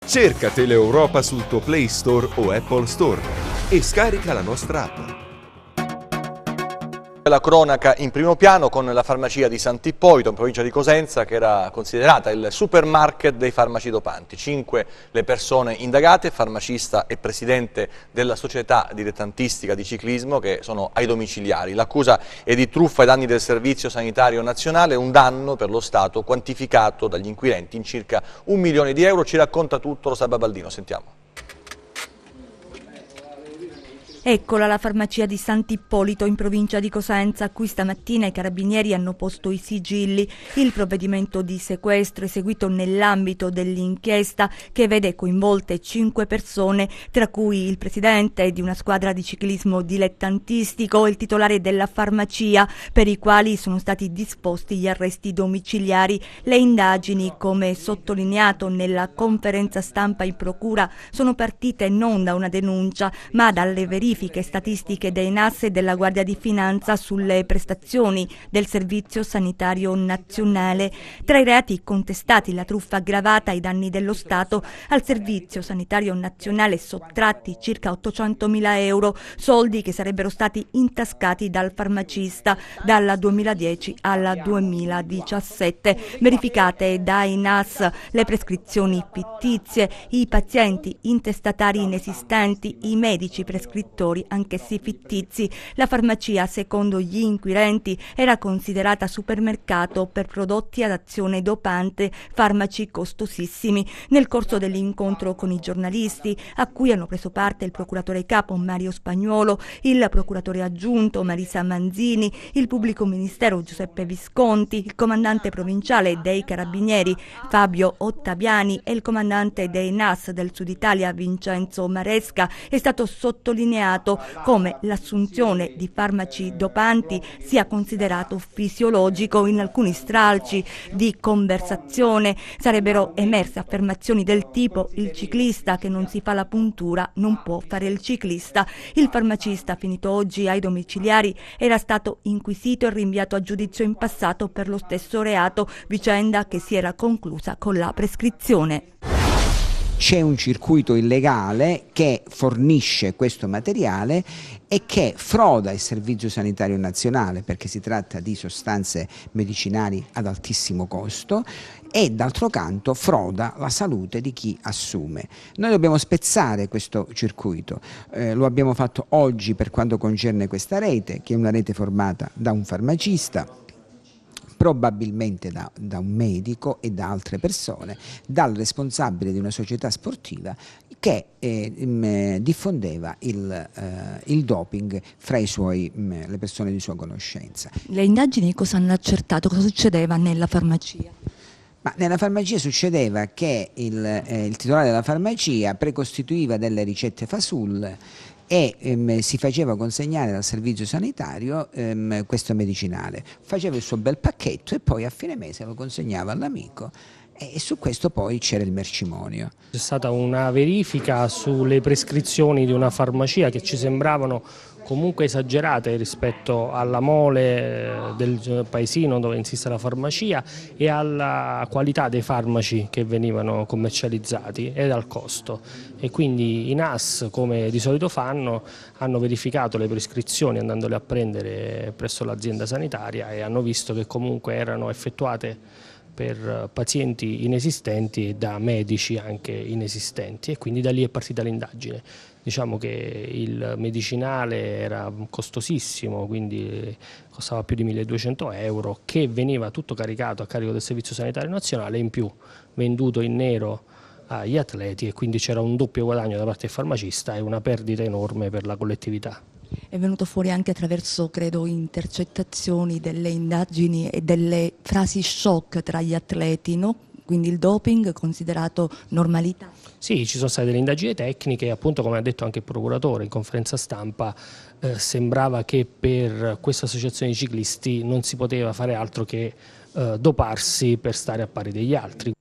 Cerca Teleeuropa sul tuo Play Store o Apple Store e scarica la nostra app. La cronaca in primo piano con la farmacia di Sant'Ippolito in provincia di Cosenza, che era considerata il supermarket dei farmaci dopanti. 5 le persone indagate, farmacista e presidente della società dilettantistica di ciclismo, che sono ai domiciliari. L'accusa è di truffa ai danni del Servizio Sanitario Nazionale, un danno per lo Stato quantificato dagli inquirenti in circa 1 milione di euro. Ci racconta tutto Rosa Baldino, sentiamo. Eccola la farmacia di Sant'Ippolito in provincia di Cosenza, a cui stamattina i carabinieri hanno posto i sigilli. Il provvedimento di sequestro eseguito nell'ambito dell'inchiesta che vede coinvolte 5 persone, tra cui il presidente di una squadra di ciclismo dilettantistico e il titolare della farmacia, per i quali sono stati disposti gli arresti domiciliari. Le indagini, come sottolineato nella conferenza stampa in procura, sono partite non da una denuncia, ma dalle verifiche statistiche dei NAS e della Guardia di Finanza sulle prestazioni del Servizio Sanitario Nazionale. Tra i reati contestati la truffa aggravata ai danni dello Stato, al Servizio Sanitario Nazionale sottratti circa 800.000 euro, soldi che sarebbero stati intascati dal farmacista dal 2010 al 2017. Verificate dai NAS le prescrizioni fittizie, i pazienti intestatari inesistenti, i medici prescrittori anch'essi fittizi. La farmacia, secondo gli inquirenti, era considerata supermercato per prodotti ad azione dopante, farmaci costosissimi. Nel corso dell'incontro con i giornalisti, a cui hanno preso parte il procuratore capo Mario Spagnuolo, il procuratore aggiunto Marisa Manzini, il pubblico ministero Giuseppe Visconti, il comandante provinciale dei Carabinieri Fabio Ottaviani e il comandante dei NAS del Sud Italia Vincenzo Maresca, è stato sottolineato come l'assunzione di farmaci dopanti sia considerato fisiologico. In alcuni stralci di conversazione sarebbero emerse affermazioni del tipo: il ciclista che non si fa la puntura non può fare il ciclista. Il farmacista, finito oggi ai domiciliari, era stato inquisito e rinviato a giudizio in passato per lo stesso reato, vicenda che si era conclusa con la prescrizione. C'è un circuito illegale che fornisce questo materiale e che froda il Servizio Sanitario Nazionale, perché si tratta di sostanze medicinali ad altissimo costo, e d'altro canto froda la salute di chi assume. Noi dobbiamo spezzare questo circuito, lo abbiamo fatto oggi per quanto concerne questa rete, che è una rete formata da un farmacista, probabilmente da un medico e da altre persone, dal responsabile di una società sportiva che diffondeva il doping fra le persone di sua conoscenza. Le indagini cosa hanno accertato? Cosa succedeva nella farmacia? Ma nella farmacia succedeva che il titolare della farmacia precostituiva delle ricette fasul e si faceva consegnare dal servizio sanitario questo medicinale, faceva il suo bel pacchetto e poi a fine mese lo consegnava all'amico, e su questo poi c'era il mercimonio. C'è stata una verifica sulle prescrizioni di una farmacia che ci sembravano comunque esagerate rispetto alla mole del paesino dove insiste la farmacia e alla qualità dei farmaci che venivano commercializzati ed al costo, e quindi i NAS, come di solito fanno, hanno verificato le prescrizioni andandole a prendere presso l'azienda sanitaria e hanno visto che comunque erano effettuate per pazienti inesistenti e da medici anche inesistenti, e quindi da lì è partita l'indagine. Diciamo che il medicinale era costosissimo, quindi costava più di 1.200 euro, che veniva tutto caricato a carico del Servizio Sanitario Nazionale e in più venduto in nero agli atleti, e quindi c'era un doppio guadagno da parte del farmacista e una perdita enorme per la collettività. È venuto fuori anche attraverso, credo, intercettazioni delle indagini e delle frasi shock tra gli atleti, no? Quindi il doping considerato normalità? Sì, ci sono state delle indagini tecniche e appunto, come ha detto anche il procuratore in conferenza stampa, sembrava che per questa associazione di ciclisti non si poteva fare altro che doparsi per stare a pari degli altri.